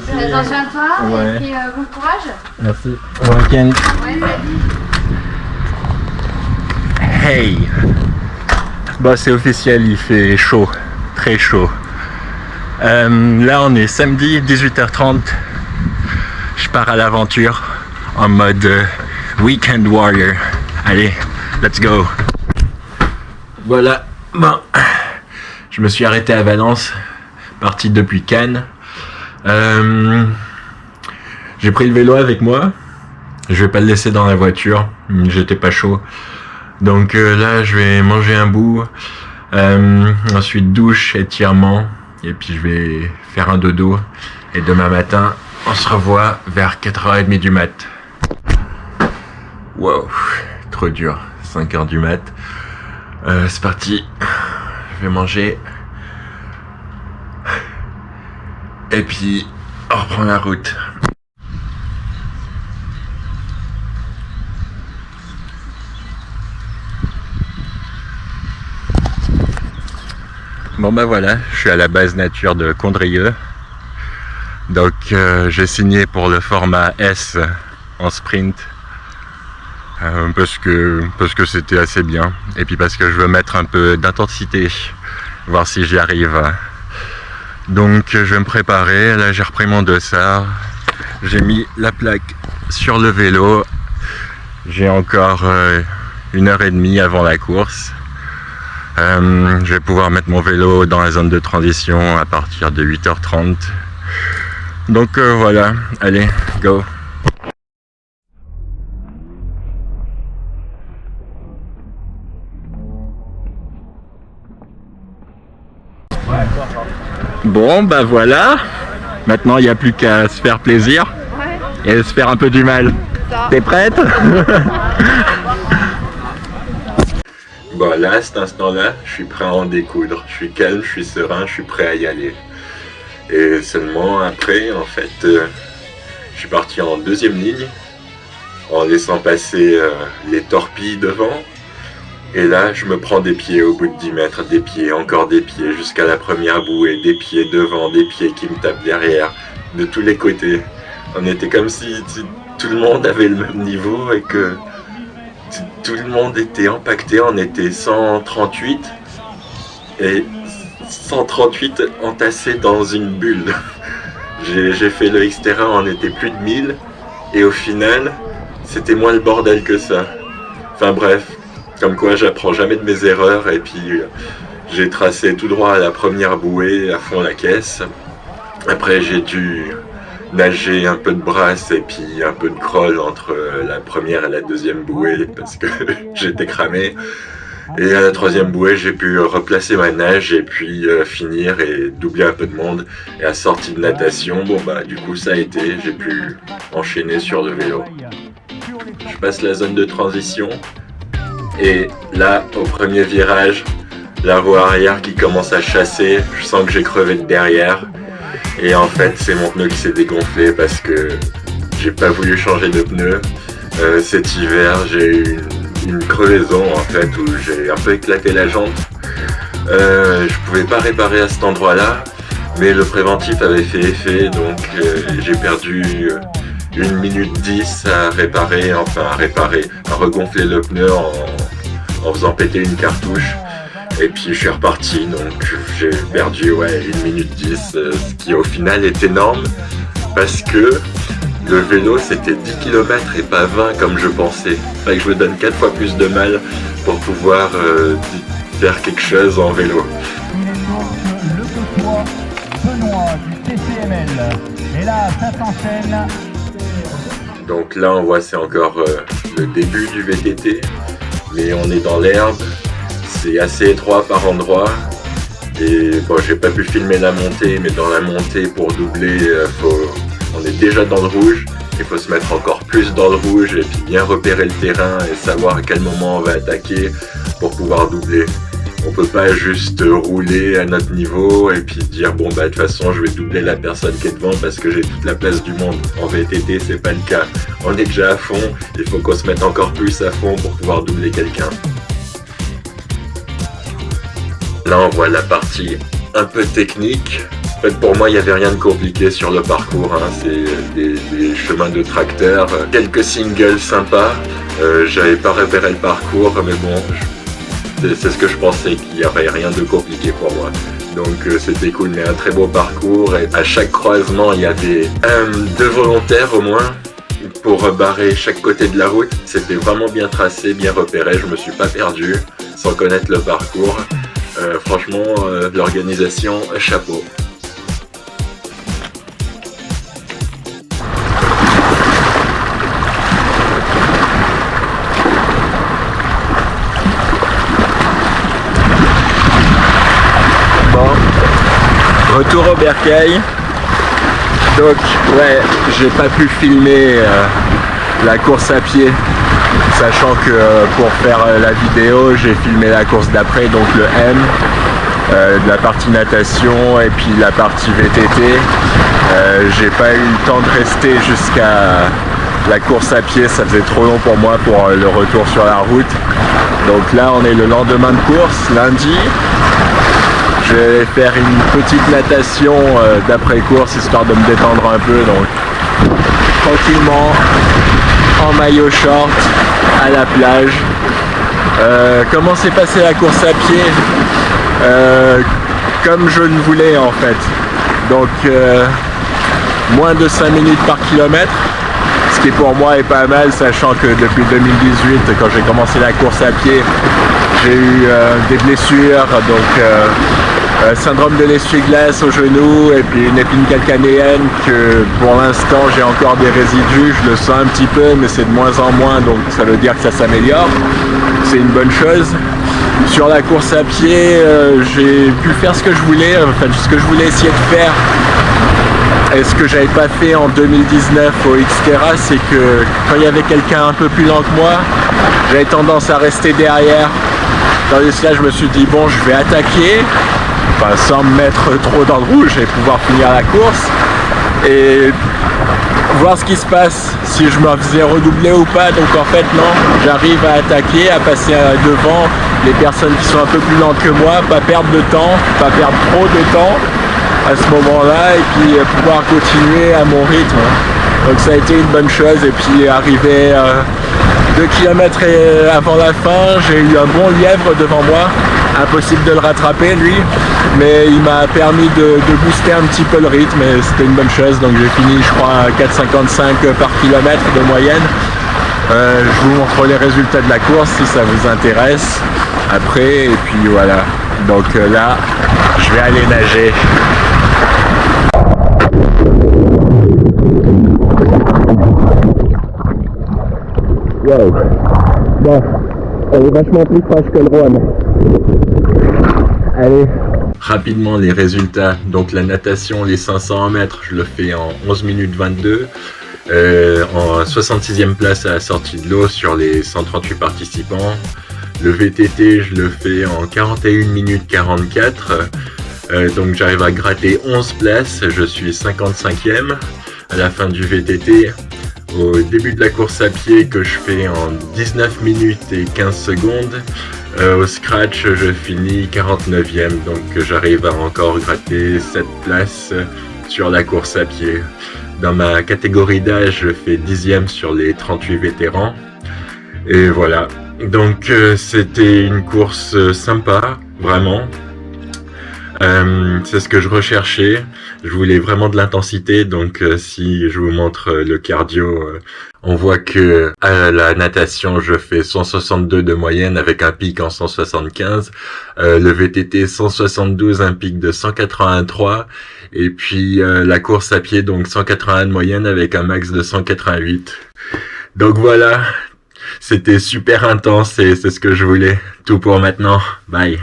Fais attention à toi et puis bon courage. Merci. Bon week-end. Ouais, salut. Hey. Bon, c'est officiel, il fait chaud, très chaud. Là, on est samedi, 18h30. Je pars à l'aventure en mode Weekend Warrior. Allez, let's go. Voilà, bon, je me suis arrêté à Valence, parti depuis Cannes. J'ai pris le vélo avec moi. Je vais pas le laisser dans la voiture, j'étais pas chaud. Donc là, je vais manger un bout, ensuite douche, étirement, et puis je vais faire un dodo. Et demain matin, on se revoit vers 4h30 du mat. Wow, trop dur, 5h du mat. C'est parti, je vais manger. Et puis, on reprend la route. Bon bah voilà, je suis à la base nature de Condrieu. Donc j'ai signé pour le format S en sprint. Parce que c'était assez bien. Et puis parce que je veux mettre un peu d'intensité, voir si j'y arrive. Donc je vais me préparer. Là j'ai repris mon dossard. J'ai mis la plaque sur le vélo. J'ai encore 1h30 avant la course. Je vais pouvoir mettre mon vélo dans la zone de transition à partir de 8h30. Donc voilà, allez, go. Bon bah voilà, maintenant il n'y a plus qu'à se faire plaisir et se faire un peu du mal. T'es prête? Bon là, à cet instant-là, je suis prêt à en découdre. Je suis calme, je suis serein, je suis prêt à y aller. Et seulement après, en fait, je suis parti en deuxième ligne, en laissant passer les torpilles devant. Et là, je me prends des pieds au bout de 10 mètres, des pieds, encore des pieds, jusqu'à la première bouée, des pieds devant, des pieds qui me tapent derrière, de tous les côtés. On était comme si tout le monde avait le même niveau et que tout le monde était impacté. On était 138 et 138 entassés dans une bulle. J'ai fait le extérieur, on était plus de 1000 et au final, c'était moins le bordel que ça. Enfin bref. Comme quoi j'apprends jamais de mes erreurs et puis j'ai tracé tout droit à la première bouée, à fond la caisse. Après j'ai dû nager un peu de brasse et puis un peu de crawl entre la première et la deuxième bouée parce que j'étais cramé. Et à la troisième bouée j'ai pu replacer ma nage et puis finir et doubler un peu de monde. Et à sortie de natation, bon bah du coup ça a été, j'ai pu enchaîner sur le vélo. Je passe la zone de transition. Et là, au premier virage, la roue arrière qui commence à chasser, je sens que j'ai crevé de derrière. Et en fait, c'est mon pneu qui s'est dégonflé parce que j'ai pas voulu changer de pneu. Cet hiver, j'ai eu une crevaison en fait où j'ai un peu éclaté la jambe. Je pouvais pas réparer à cet endroit-là, mais le préventif avait fait effet, donc j'ai perdu 1 minute 10 à réparer, à regonfler le pneu en faisant péter une cartouche. Et puis je suis reparti, donc j'ai perdu 1 minute 10, ce qui au final est énorme parce que le vélo c'était 10 km et pas 20 comme je pensais. Fait que je me donne 4 fois plus de mal pour pouvoir faire quelque chose en vélo. Il est donc le Côtois, Benoît du TCML. Et là, ça s'enchaîne. Donc là on voit c'est encore le début du VTT, mais on est dans l'herbe, c'est assez étroit par endroits. Et bon, j'ai pas pu filmer la montée, mais dans la montée pour doubler, on est déjà dans le rouge. Il faut se mettre encore plus dans le rouge et puis bien repérer le terrain et savoir à quel moment on va attaquer pour pouvoir doubler. On peut pas juste rouler à notre niveau et puis dire bon bah de toute façon je vais doubler la personne qui est devant parce que j'ai toute la place du monde. En VTT c'est pas le cas. On est déjà à fond, il faut qu'on se mette encore plus à fond pour pouvoir doubler quelqu'un. Là on voit la partie un peu technique En fait, pour moi, il n'y avait rien de compliqué sur le parcours, hein. C'est des chemins de tracteur, quelques singles sympas. J'avais pas repéré le parcours, mais bon, c'est ce que je pensais, qu'il n'y aurait rien de compliqué pour moi. Donc c'était cool, mais un très beau parcours. Et à chaque croisement, il y avait deux volontaires au moins pour barrer chaque côté de la route. C'était vraiment bien tracé, bien repéré. Je me suis pas perdu sans connaître le parcours. Franchement, l'organisation, chapeau. Retour au bercail. Donc ouais, j'ai pas pu filmer la course à pied, sachant que pour faire la vidéo, j'ai filmé la course d'après, donc le M, de la partie natation et puis la partie VTT. J'ai pas eu le temps de rester jusqu'à la course à pied, ça faisait trop long pour moi pour le retour sur la route. Donc là, on est le lendemain de course, lundi. Je vais faire une petite natation d'après-course, histoire de me détendre un peu, donc tranquillement, en maillot short, à la plage. Comment s'est passée la course à pied? Comme je le voulais en fait. Donc moins de 5 minutes par kilomètre, ce qui pour moi est pas mal, sachant que depuis 2018, quand j'ai commencé la course à pied, j'ai eu des blessures, donc syndrome de l'essuie-glace au genou et puis une épine calcanéenne que pour l'instant j'ai encore des résidus, je le sens un petit peu mais c'est de moins en moins, donc ça veut dire que ça s'améliore, c'est une bonne chose. Sur la course à pied, j'ai pu faire ce que je voulais, enfin ce que je voulais essayer de faire. Et ce que j'avais pas fait en 2019 au Xterra, c'est que quand il y avait quelqu'un un peu plus lent que moi, j'avais tendance à rester derrière. Tandis que là, je me suis dit, bon, je vais attaquer, enfin, sans me mettre trop dans le rouge et pouvoir finir la course. Et voir ce qui se passe, si je me faisais redoubler ou pas. Donc en fait, non, j'arrive à attaquer, à passer devant les personnes qui sont un peu plus lentes que moi, pas perdre de temps, pas perdre trop de temps à ce moment-là, et puis pouvoir continuer à mon rythme. Donc ça a été une bonne chose. Et puis arrivé 2 km avant la fin, j'ai eu un bon lièvre devant moi, impossible de le rattraper lui, mais il m'a permis de booster un petit peu le rythme et c'était une bonne chose. Donc j'ai fini, je crois, à 4,55 par kilomètre de moyenne. Je vous montre les résultats de la course si ça vous intéresse après, et puis voilà. Donc là, je vais aller nager. Wow. Bon, elle est vachement plus fraîche que le Rhône. Allez. Rapidement les résultats. Donc la natation, les 500 mètres, je le fais en 11 minutes 22. En 66e place à la sortie de l'eau sur les 138 participants. Le VTT, je le fais en 41 minutes 44. Donc j'arrive à gratter 11 places. Je suis 55e à la fin du VTT. Au début de la course à pied que je fais en 19 minutes et 15 secondes. Au scratch, je finis 49e. Donc j'arrive à encore gratter 7 places sur la course à pied. Dans ma catégorie d'âge, je fais 10e sur les 38 vétérans. Et voilà. Donc c'était une course sympa, vraiment. C'est ce que je recherchais. Je voulais vraiment de l'intensité. Donc si je vous montre le cardio, on voit que à la natation, je fais 162 de moyenne avec un pic en 175. Le VTT 172, un pic de 183. Et puis la course à pied, donc 181 de moyenne avec un max de 188. Donc voilà, c'était super intense et c'est ce que je voulais. Tout pour maintenant. Bye.